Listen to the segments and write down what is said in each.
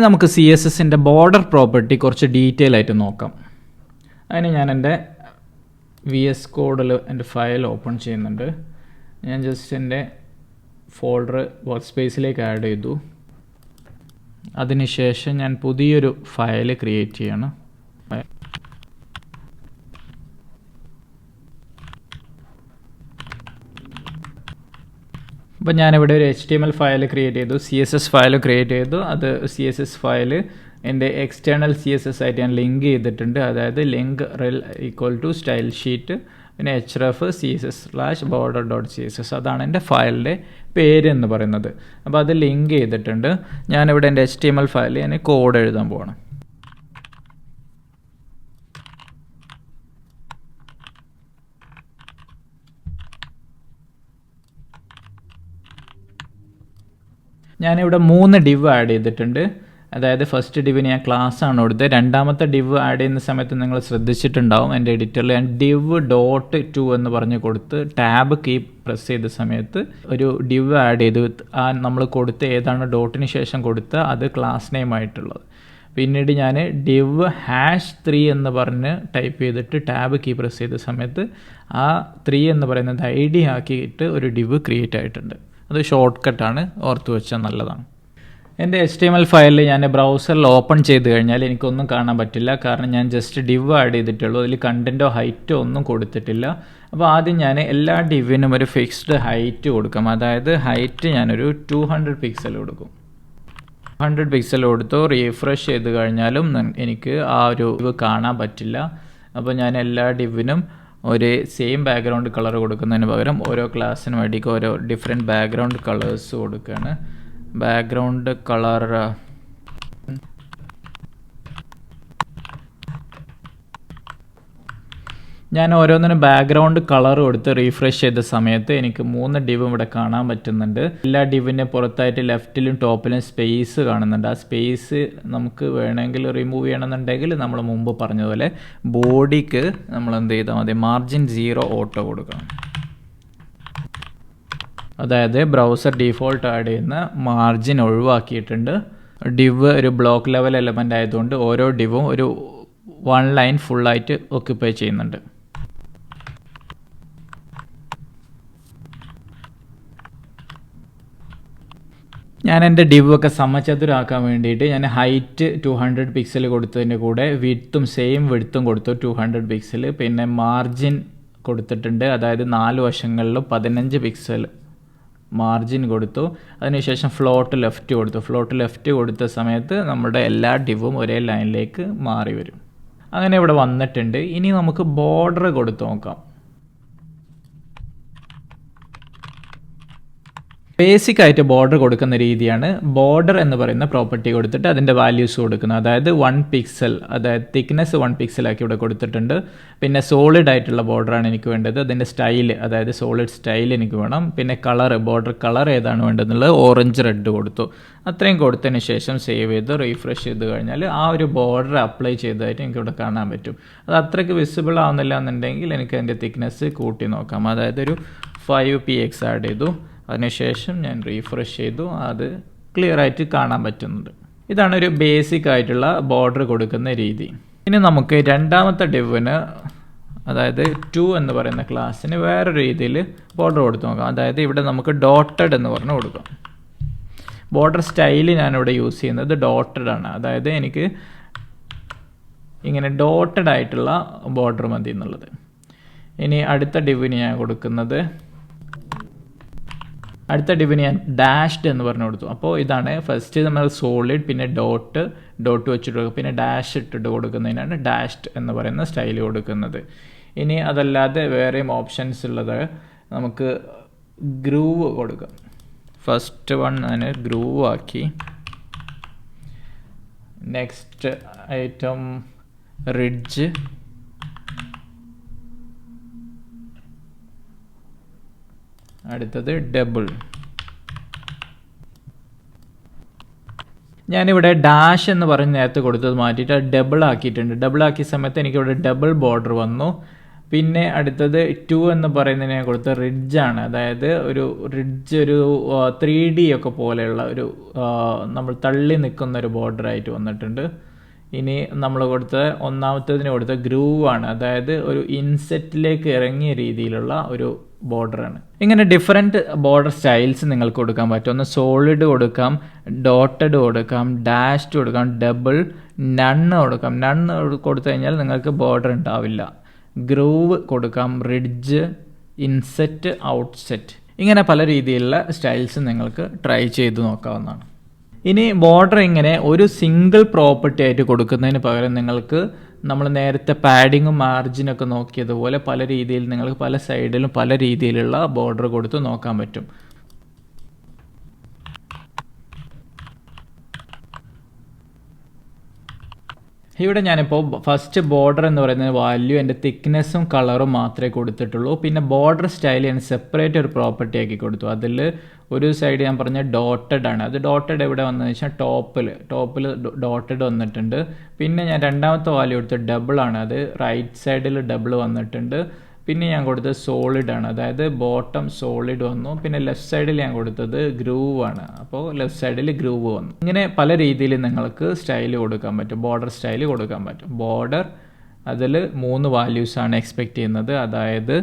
നമുക്ക് CSSൻ്റെ border property കുറച്ച് detail ആയിട്ട് നോക്കാം. അതിന് ഞാൻ എൻ്റെ VS കോഡിൽ എൻ്റെ ഫയൽ ഓപ്പൺ ചെയ്യുന്നുണ്ട്. ഞാൻ ജസ്റ്റ് എൻ്റെ ഫോൾഡർ വർക്ക് സ്പേസിലേക്ക് ആഡ് ചെയ്തു. അതിനുശേഷം ഞാൻ പുതിയൊരു ഫയൽ ക്രിയേറ്റ് ചെയ്യണം. അപ്പോൾ ഞാനിവിടെ ഒരു HTML ഫയൽ ക്രിയേറ്റ് ചെയ്തു, CSS ഫയൽ ക്രിയേറ്റ് ചെയ്തു. അത് CSS ഫയൽ എൻ്റെ എക്സ്റ്റേണൽ CSS ആയിട്ട് ഞാൻ ലിങ്ക് ചെയ്തിട്ടുണ്ട്. അതായത് ലിങ്ക് rel = സ്റ്റൈൽ ഷീറ്റ് പിന്നെ href css/border.css അതാണ് എൻ്റെ ഫയലിൻ്റെ പേര് എന്ന് പറയുന്നത്. അപ്പോൾ അത് ലിങ്ക് ചെയ്തിട്ടുണ്ട്. ഞാനിവിടെ എൻ്റെ HTML ഫയൽ ഞാൻ കോഡ് എഴുതാൻ പോവാണ്. ഞാനിവിടെ 3 ഡിവ് ആഡ് ചെയ്തിട്ടുണ്ട്. അതായത് ഫസ്റ്റ് ഡിവിന് ഞാൻ ക്ലാസ് ആണ് കൊടുത്തത്. രണ്ടാമത്തെ ഡിവ് ആഡ് ചെയ്യുന്ന സമയത്ത് നിങ്ങൾ ശ്രദ്ധിച്ചിട്ടുണ്ടാവും, എൻ്റെ എഡിറ്ററിൽ ഞാൻ div.to എന്ന് പറഞ്ഞ് കൊടുത്ത് ടാബ് കീ പ്രസ് ചെയ്ത സമയത്ത് ഒരു ഡിവ് ആഡ് ചെയ്തു. ആ നമ്മൾ കൊടുത്ത ഏതാണ് ഡോട്ടിന് ശേഷം കൊടുത്ത അത് ക്ലാസ് നെയിം ആയിട്ടുള്ളത്. പിന്നീട് ഞാൻ div#3 എന്ന് പറഞ്ഞ് ടൈപ്പ് ചെയ്തിട്ട് ടാബ് കീ പ്രസ് ചെയ്ത സമയത്ത് ആ 3 എന്ന് പറയുന്നത് ID ആക്കിയിട്ട് ഒരു ഡിവ് ക്രിയേറ്റ് ആയിട്ടുണ്ട്. അത് ഷോർട്ട് കട്ടാണ്, ഓർത്ത് വെച്ചാൽ നല്ലതാണ്. എൻ്റെ HTML ഫയലിൽ ഞാൻ ബ്രൗസറിൽ ഓപ്പൺ ചെയ്ത് കഴിഞ്ഞാൽ എനിക്കൊന്നും കാണാൻ പറ്റില്ല. കാരണം ഞാൻ ജസ്റ്റ് ഡിവ് ആഡ് ചെയ്തിട്ടുള്ളൂ. അതിൽ കണ്ടൻറ്റോ ഹൈറ്റോ ഒന്നും കൊടുത്തിട്ടില്ല. അപ്പോൾ ആദ്യം ഞാൻ എല്ലാ ഡിവിനും ഒരു ഫിക്സ്ഡ് ഹൈറ്റ് കൊടുക്കാം. അതായത് ഹൈറ്റ് ഞാനൊരു 200 പിക്സൽ കൊടുക്കും. 100 പിക്സൽ കൊടുത്തു. റീഫ്രഷ് ചെയ്ത് കഴിഞ്ഞാലും എനിക്ക് ആ ഒരു ഡിവ് കാണാൻ പറ്റില്ല. അപ്പോൾ ഞാൻ എല്ലാ ഡിവിനും ഒരു സെയിം ബാക്ക്ഗ്രൗണ്ട് കളർ കൊടുക്കുന്നതിന് പകരം ഓരോ ക്ലാസ്സിനും വേണ്ടിക്ക് ഓരോ ഡിഫറെൻറ്റ് ബാക്ക്ഗ്രൗണ്ട് കളേഴ്സ് കൊടുക്കുകയാണ്. ബാക്ക്ഗ്രൗണ്ട് കളർ ഞാൻ ഓരോന്നിനും ബാക്ക്ഗ്രൗണ്ട് കളർ കൊടുത്ത് റീഫ്രഷ് ചെയ്ത സമയത്ത് എനിക്ക് 3 ഡിവും ഇവിടെ കാണാൻ പറ്റുന്നുണ്ട്. എല്ലാ ഡിവിൻ്റെ പുറത്തായിട്ട് ലെഫ്റ്റിലും ടോപ്പിലും സ്പേസ് കാണുന്നുണ്ട്. ആ സ്പേസ് നമുക്ക് വേണമെങ്കിൽ റിമൂവ് ചെയ്യണമെന്നുണ്ടെങ്കിൽ നമ്മൾ മുമ്പ് പറഞ്ഞതുപോലെ ബോഡിക്ക് നമ്മൾ എന്ത് ചെയ്താൽ മതി, മാർജിൻ 0 ഓട്ടോ കൊടുക്കണം. അതായത് ബ്രൗസർ ഡീഫോൾട്ട് ആഡ് ചെയ്യുന്ന മാർജിൻ ഒഴിവാക്കിയിട്ടുണ്ട്. ഡിവ് ഒരു ബ്ലോക്ക് ലെവൽ എലമെൻ്റ് ആയതുകൊണ്ട് ഓരോ ഡിവും ഒരു 1 ലൈൻ ഫുള്ളായിട്ട് ഓക്യുപ്പൈ ചെയ്യുന്നുണ്ട്. ഞാൻ എൻ്റെ ഡിവ് ഒക്കെ സമചതുരാക്കാൻ വേണ്ടിയിട്ട് ഞാൻ ഹൈറ്റ് 200 പിക്സൽ കൊടുത്തതിൻ്റെ കൂടെ വിഡ്ത്തും സെയിം വിഡ്ത്തും കൊടുത്തു 200 പിക്സൽ. പിന്നെ മാർജിൻ കൊടുത്തിട്ടുണ്ട്. അതായത് 4 വശങ്ങളിലും 15 പിക്സൽ മാർജിൻ കൊടുത്തു. അതിനുശേഷം ഫ്ലോട്ട് ലെഫ്റ്റ് കൊടുത്തു. ഫ്ലോട്ട് ലെഫ്റ്റ് കൊടുത്ത സമയത്ത് നമ്മുടെ എല്ലാ ഡിവും ഒരേ ലൈനിലേക്ക് മാറി വരും. അങ്ങനെ ഇവിടെ വന്നിട്ടുണ്ട്. ഇനി നമുക്ക് ബോർഡർ കൊടുത്ത് നോക്കാം. ബേസിക് ആയിട്ട് ബോർഡർ കൊടുക്കുന്ന രീതിയാണ്. ബോർഡർ എന്ന് പറയുന്ന പ്രോപ്പർട്ടി കൊടുത്തിട്ട് അതിൻ്റെ വാല്യൂസ് കൊടുക്കുന്നത്. അതായത് 1 പിക്സൽ, അതായത് തിക്നെസ് 1 പിക്സലാക്കി ഇവിടെ കൊടുത്തിട്ടുണ്ട്. പിന്നെ സോളിഡ് ആയിട്ടുള്ള ബോർഡറാണ് എനിക്ക് വേണ്ടത്. അതിൻ്റെ സ്റ്റൈൽ, അതായത് സോളിഡ് സ്റ്റൈൽ എനിക്ക് വേണം. പിന്നെ കളർ, ബോർഡർ കളർ ഏതാണ് വേണ്ടതെന്നുള്ളത് ഓറഞ്ച് റെഡ് കൊടുത്തു. അത്രയും കൊടുത്തതിന് ശേഷം സേവ് ചെയ്ത് റീഫ്രഷ് ചെയ്ത് കഴിഞ്ഞാൽ ആ ഒരു ബോർഡർ അപ്ലൈ ചെയ്തതായിട്ട് എനിക്ക് ഇവിടെ കാണാൻ പറ്റും. അത് അത്രയ്ക്ക് വിസിബിൾ ആവുന്നില്ല എന്നുണ്ടെങ്കിൽ എനിക്ക് അതിൻ്റെ തിക്നെസ് കൂട്ടി നോക്കാം. അതായത് ഒരു 5px ആഡ് ചെയ്തു. അതിനുശേഷം ഞാൻ റീഫ്രഷ് ചെയ്തു. അത് ക്ലിയർ ആയിട്ട് കാണാൻ പറ്റുന്നുണ്ട്. ഇതാണ് ഒരു ബേസിക് ആയിട്ടുള്ള ബോർഡർ കൊടുക്കുന്ന രീതി. ഇനി നമുക്ക് രണ്ടാമത്തെ ഡിവിന്, അതായത് 2 എന്ന് പറയുന്ന ക്ലാസ്സിന് വേറെ രീതിയിൽ ബോർഡർ കൊടുത്ത് നോക്കാം. അതായത് ഇവിടെ നമുക്ക് ഡോട്ടഡ് എന്ന് പറഞ്ഞ് കൊടുക്കാം. ബോർഡർ സ്റ്റൈൽ ഞാനിവിടെ യൂസ് ചെയ്യുന്നത് ഡോട്ടഡ് ആണ്. അതായത് എനിക്ക് ഇങ്ങനെ ഡോട്ടഡ് ആയിട്ടുള്ള ബോർഡർ മതി എന്നുള്ളത്. ഇനി അടുത്ത ഡിവിന് ഞാൻ കൊടുക്കുന്നത്, അടുത്ത ഡിവിന് ഞാൻ ഡാഷ്ഡ് എന്ന് പറഞ്ഞു കൊടുത്തു. അപ്പോൾ ഇതാണ് ഫസ്റ്റ് നമ്മൾ സോളിഡ്, പിന്നെ ഡോട്ട് വെച്ചിട്ട് പിന്നെ ഡാഷ് ഇട്ടിട്ട് കൊടുക്കുന്നതിനാണ് ഡാഷ്ഡ് എന്ന് പറയുന്ന സ്റ്റൈൽ കൊടുക്കുന്നത്. ഇനി അതല്ലാതെ വേറെയും ഓപ്ഷൻസ് ഉള്ളത്, നമുക്ക് ഗ്രൂവ് കൊടുക്കാം. ഫസ്റ്റ് വൺ ഞാൻ ഗ്രൂവ് ആക്കി. നെക്സ്റ്റ് ഐറ്റം റിഡ്ജ്, അടുത്തത് ഡബിൾ. ഞാനിവിടെ ഡാഷ് എന്ന് പറഞ്ഞ് നേരത്തെ കൊടുത്തത് മാറ്റിയിട്ട് ഡബിൾ ആക്കിയിട്ടുണ്ട്. ഡബിൾ ആക്കിയ സമയത്ത് എനിക്കിവിടെ ഡബിൾ ബോർഡർ വന്നു. പിന്നെ അടുത്തത് 2 എന്ന് പറയുന്നതിനെ കൊടുത്ത റിഡ്ജാണ്. അതായത് ഒരു റിഡ്ജ് ഒരു 3D ഒക്കെ പോലെയുള്ള ഒരു നമ്മൾ തള്ളി നിൽക്കുന്ന ഒരു ബോർഡറായിട്ട് വന്നിട്ടുണ്ട്. ഇനി നമ്മൾ കൊടുത്ത ഒന്നാമത്തേതിന് കൊടുത്ത ഗ്രൂവ് ആണ്. അതായത് ഒരു ഇൻസെറ്റിലേക്ക് ഇറങ്ങിയ രീതിയിലുള്ള ഒരു ബോർഡറാണ്. ഇങ്ങനെ ഡിഫറെൻറ്റ് ബോർഡർ സ്റ്റൈൽസ് നിങ്ങൾക്ക് കൊടുക്കാൻ പറ്റും. ഒന്ന് സോളിഡ് കൊടുക്കാം, ഡോട്ടഡ് കൊടുക്കാം, ഡാഷ്ഡ് കൊടുക്കാം, ഡബിൾ, നണ്ണ് കൊടുക്കാം. നണ്ണ് കൊടുത്തു കഴിഞ്ഞാൽ നിങ്ങൾക്ക് ബോർഡർ ഉണ്ടാവില്ല. ഗ്രൂവ് കൊടുക്കാം, റിഡ്ജ്, ഇൻസെറ്റ്, ഔട്ട്സെറ്റ്, ഇങ്ങനെ പല രീതിയിലുള്ള സ്റ്റൈൽസ് നിങ്ങൾക്ക് ട്രൈ ചെയ്ത് നോക്കാവുന്നതാണ്. ഇനി ബോർഡർ ഇങ്ങനെ ഒരു സിംഗിൾ പ്രോപ്പർട്ടി ആയിട്ട് കൊടുക്കുന്നതിന് പകരം നിങ്ങൾക്ക് നമ്മൾ നേരത്തെ പാഡിങ്ങും മാർജിനൊക്കെ നോക്കിയതുപോലെ പല രീതിയിൽ നിങ്ങൾക്ക് പല സൈഡിലും പല രീതിയിലുള്ള ബോർഡർ കൊടുത്ത് നോക്കാൻ പറ്റും. ഇവിടെ ഞാനിപ്പോൾ ഫസ്റ്റ് ബോർഡർ എന്ന് പറയുന്ന വാല്യൂ എൻ്റെ തിക്നെസ്സും കളറും മാത്രമേ കൊടുത്തിട്ടുള്ളൂ. പിന്നെ ബോർഡർ സ്റ്റൈൽ ഞാൻ സെപ്പറേറ്റ് ഒരു പ്രോപ്പർട്ടി ആക്കി കൊടുത്തു. അതിൽ ഒരു സൈഡ് ഞാൻ പറഞ്ഞ ഡോട്ടഡ് ആണ്. അത് ഡോട്ടഡ് എവിടെ വന്നതെന്ന് വെച്ചാൽ ടോപ്പിൽ ഡോട്ടഡ് വന്നിട്ടുണ്ട്. പിന്നെ ഞാൻ രണ്ടാമത്തെ വാല്യൂ കൊടുത്തത് ഡബിൾ ആണ്. അത് റൈറ്റ് സൈഡിൽ ഡബിൾ വന്നിട്ടുണ്ട്. പിന്നെ ഞാൻ കൊടുത്തത് സോളിഡ് ആണ്. അതായത് ബോട്ടം സോളിഡ് വന്നു. പിന്നെ ലെഫ്റ്റ് സൈഡിൽ ഞാൻ കൊടുത്തത് ഗ്രൂവ് ആണ്. അപ്പോൾ ലെഫ്റ്റ് സൈഡിൽ ഗ്രൂവ് വന്നു. ഇങ്ങനെ പല രീതിയിൽ നിങ്ങൾക്ക് സ്റ്റൈൽ കൊടുക്കാൻ പറ്റും, ബോർഡർ സ്റ്റൈൽ കൊടുക്കാൻ പറ്റും. ബോർഡർ അതിൽ 3 വാല്യൂസാണ് എക്സ്പെക്റ്റ് ചെയ്യുന്നത്. അതായത്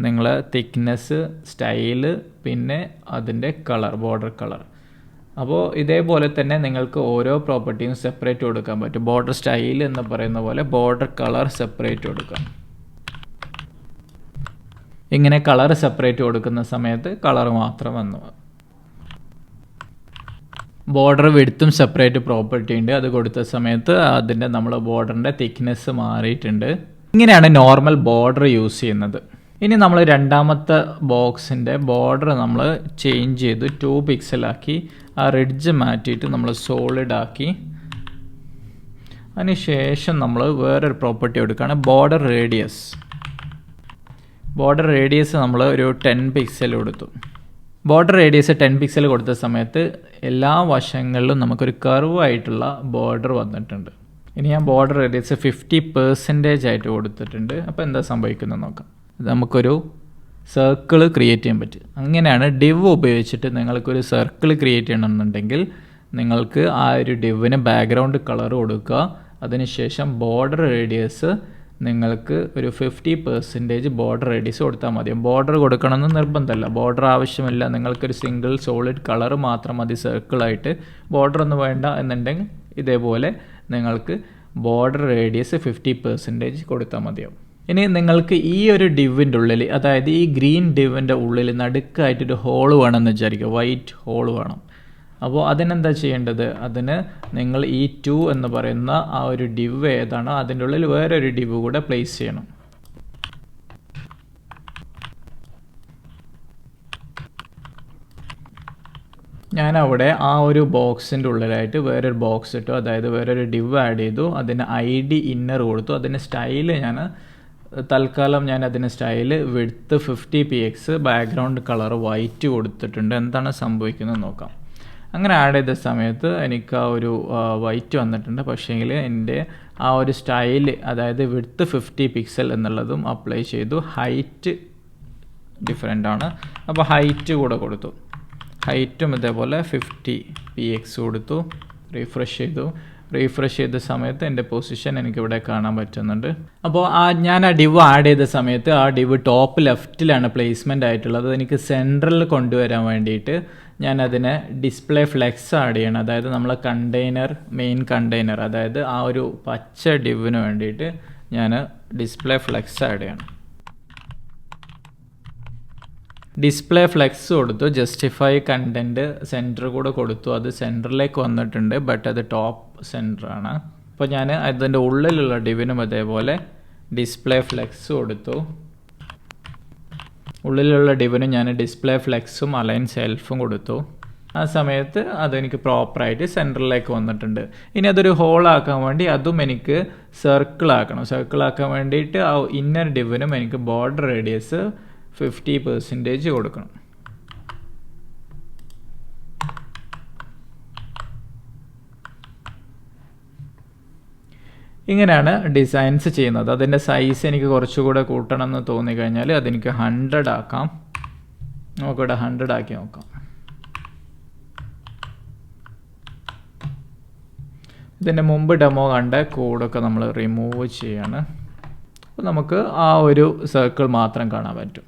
നിങ്ങൾ തിക്നെസ്, സ്റ്റൈല്, പിന്നെ അതിൻ്റെ കളർ, ബോർഡർ കളർ. അപ്പോൾ ഇതേപോലെ തന്നെ നിങ്ങൾക്ക് ഓരോ പ്രോപ്പർട്ടിയും സെപ്പറേറ്റ് കൊടുക്കാൻ പറ്റും. ബോർഡർ സ്റ്റൈൽ എന്ന് പറയുന്ന പോലെ ബോർഡർ കളർ സെപ്പറേറ്റ് കൊടുക്കാം. ഇങ്ങനെ കളർ സെപ്പറേറ്റ് കൊടുക്കുന്ന സമയത്ത് കളർ മാത്രം വന്നു. ബോർഡർ വിഡ്ത്തും സെപ്പറേറ്റ് പ്രോപ്പർട്ടി ഉണ്ട്. അത് കൊടുത്ത സമയത്ത് അതിൻ്റെ നമ്മൾ ബോർഡറിൻ്റെ തിക്നെസ് മാറിയിട്ടുണ്ട്. ഇങ്ങനെയാണ് നോർമൽ ബോർഡർ യൂസ് ചെയ്യുന്നത്. ഇനി നമ്മൾ രണ്ടാമത്തെ ബോക്സിൻ്റെ ബോർഡർ നമ്മൾ ചേഞ്ച് ചെയ്ത് 2 പിക്സലാക്കി ആ റിഡ്ജ് മാറ്റിയിട്ട് നമ്മൾ സോളിഡ് ആക്കി. അതിനുശേഷം നമ്മൾ വേറൊരു പ്രോപ്പർട്ടി എടുക്കുകയാണ്, ബോർഡർ റേഡിയസ്. ബോർഡർ റേഡിയസ് നമ്മൾ ഒരു 10 പിക്സൽ കൊടുത്തു. ബോർഡർ റേഡിയസ് 10 പിക്സൽ കൊടുത്ത സമയത്ത് എല്ലാ വശങ്ങളിലും നമുക്കൊരു കർവ് ആയിട്ടുള്ള ബോർഡർ വന്നിട്ടുണ്ട്. ഇനി ഞാൻ ബോർഡർ റേഡിയസ് 50% ആയിട്ട് കൊടുത്തിട്ടുണ്ട്. അപ്പോൾ എന്താ സംഭവിക്കുന്നത് നോക്കാം. നമുക്കൊരു സർക്കിൾ ക്രിയേറ്റ് ചെയ്യാൻ പറ്റും. അങ്ങനെയാണ് ഡിവ് ഉപയോഗിച്ചിട്ട് നിങ്ങൾക്കൊരു സർക്കിൾ ക്രിയേറ്റ് ചെയ്യണമെന്നുണ്ടെങ്കിൽ നിങ്ങൾക്ക് ആ ഒരു ഡിവിന് ബാക്ക്ഗ്രൗണ്ട് കളർ കൊടുക്കുക. അതിനുശേഷം ബോർഡർ റേഡിയസ് നിങ്ങൾക്ക് ഒരു 50% ബോർഡർ റേഡിയസ് കൊടുത്താൽ മതി. ബോർഡർ കൊടുക്കണമെന്ന് നിർബന്ധമല്ല, ബോർഡർ ആവശ്യമില്ല. നിങ്ങൾക്കൊരു സിംഗിൾ സോളിഡ് കളർ മാത്രം മതി സർക്കിളായിട്ട്. ബോർഡർ ഒന്നും വേണ്ട എന്നുണ്ടെങ്കിൽ ഇതേപോലെ നിങ്ങൾക്ക് ബോർഡർ റേഡിയസ് 50% കൊടുത്താൽ മതിയാവും. ഇനി നിങ്ങൾക്ക് ഈ ഒരു ഡിവിൻ്റെ ഉള്ളിൽ, അതായത് ഈ ഗ്രീൻ ഡിവിൻ്റെ ഉള്ളിൽ നടുക്കായിട്ടൊരു ഹോൾ വേണമെന്ന് വിചാരിക്കുക, വൈറ്റ് ഹോൾ വേണം. അപ്പോൾ അതിനെന്താ ചെയ്യേണ്ടത്? അതിന് നിങ്ങൾ ഈ 2 എന്ന് പറയുന്ന ആ ഒരു ഡിവ് ഏതാണോ അതിൻ്റെ ഉള്ളിൽ വേറൊരു ഡിവ് കൂടെ പ്ലേസ് ചെയ്യണം. ഞാനവിടെ ആ ഒരു ബോക്സിൻ്റെ ഉള്ളിലായിട്ട് വേറൊരു ബോക്സ് ഇട്ടു. അതായത് വേറൊരു ഡിവ് ആഡ് ചെയ്തു. അതിന് ID ഇന്നർ കൊടുത്തു. അതിന് സ്റ്റൈല് തൽക്കാലം ഞാൻ അതിന് style width 50px, background colour white കൊടുത്തിട്ടുണ്ട്. എന്താണ് സംഭവിക്കുന്നത് നോക്കാം. അങ്ങനെ ആഡ് ചെയ്ത സമയത്ത് എനിക്ക് ആ ഒരു വൈറ്റ് വന്നിട്ടുണ്ട്. പക്ഷേങ്കിൽ എൻ്റെ ആ ഒരു സ്റ്റൈല്, അതായത് വിഡ്ത്ത് 50 പിക്സൽ എന്നുള്ളതും അപ്ലൈ ചെയ്തു. ഹൈറ്റ് ഡിഫറെൻ്റ് ആണ്. അപ്പോൾ ഹൈറ്റ് കൂടെ കൊടുത്തു. ഹൈറ്റും ഇതേപോലെ 50px കൊടുത്തു. റീഫ്രഷ് ചെയ്ത സമയത്ത് എൻ്റെ പൊസിഷൻ എനിക്കിവിടെ കാണാൻ പറ്റുന്നുണ്ട്. അപ്പോൾ ഞാൻ ആ ഡിവ് ആഡ് ചെയ്ത സമയത്ത് ആ ഡിവ് ടോപ്പ് ലെഫ്റ്റിലാണ് പ്ലേസ്മെൻ്റ് ആയിട്ടുള്ളത്. എനിക്ക് സെൻട്രലിൽ കൊണ്ടുവരാൻ വേണ്ടിയിട്ട് ഞാൻ അതിനെ ഡിസ്പ്ലേ ഫ്ലെക്സ് ആഡ് ചെയ്യണം. അതായത് നമ്മളെ മെയിൻ കണ്ടെയ്നർ, അതായത് ആ ഒരു പച്ച ഡിവിന് വേണ്ടിയിട്ട് ഞാൻ ഡിസ്പ്ലേ ഫ്ലെക്സ് ആഡ് ചെയ്യണം. ഡിസ്പ്ലേ ഫ്ലെക്സ് കൊടുത്തു. ജസ്റ്റിഫൈ കണ്ടൻറ്റ് സെൻറ്റർ കൂടെ കൊടുത്തു. അത് സെൻറ്ററിലേക്ക് വന്നിട്ടുണ്ട്, ബട്ട് അത് ടോപ്പ് സെൻറ്ററാണ്. അപ്പോൾ ഞാൻ അതിൻ്റെ ഉള്ളിലുള്ള ഡിവിനും അതേപോലെ ഡിസ്പ്ലേ ഫ്ലെക്സ് കൊടുത്തു. ഉള്ളിലുള്ള ഡിവിനും ഞാൻ ഡിസ്പ്ലേ ഫ്ലെക്സും അലൈൻ സെൽഫും കൊടുത്തു. ആ സമയത്ത് അതെനിക്ക് പ്രോപ്പറായിട്ട് സെൻറ്ററിലേക്ക് വന്നിട്ടുണ്ട്. ഇനി അതൊരു ഹോളാക്കാൻ വേണ്ടി അതും എനിക്ക് സർക്കിളാക്കണം. സർക്കിളാക്കാൻ വേണ്ടിയിട്ട് ആ ഇന്നർ ഡിവിനും എനിക്ക് ബോർഡർ റേഡിയസ് 50% കൊടുക്കണം. ഇങ്ങനെയാണ് ഡിസൈൻസ് ചെയ്യുന്നത്. അതിൻ്റെ സൈസ് എനിക്ക് കുറച്ചുകൂടെ കൂട്ടണം എന്ന് തോന്നിക്കഴിഞ്ഞാൽ അതെനിക്ക് 100 ആക്കാം. നമുക്കിവിടെ 100 ആക്കി നോക്കാം. ഇതിൻ്റെ മുമ്പ് ഡെമോ കണ്ട കോഡൊക്കെ നമ്മൾ റിമൂവ് ചെയ്യാണ്. അപ്പോൾ നമുക്ക് ആ ഒരു സർക്കിൾ മാത്രം കാണാൻ പറ്റും.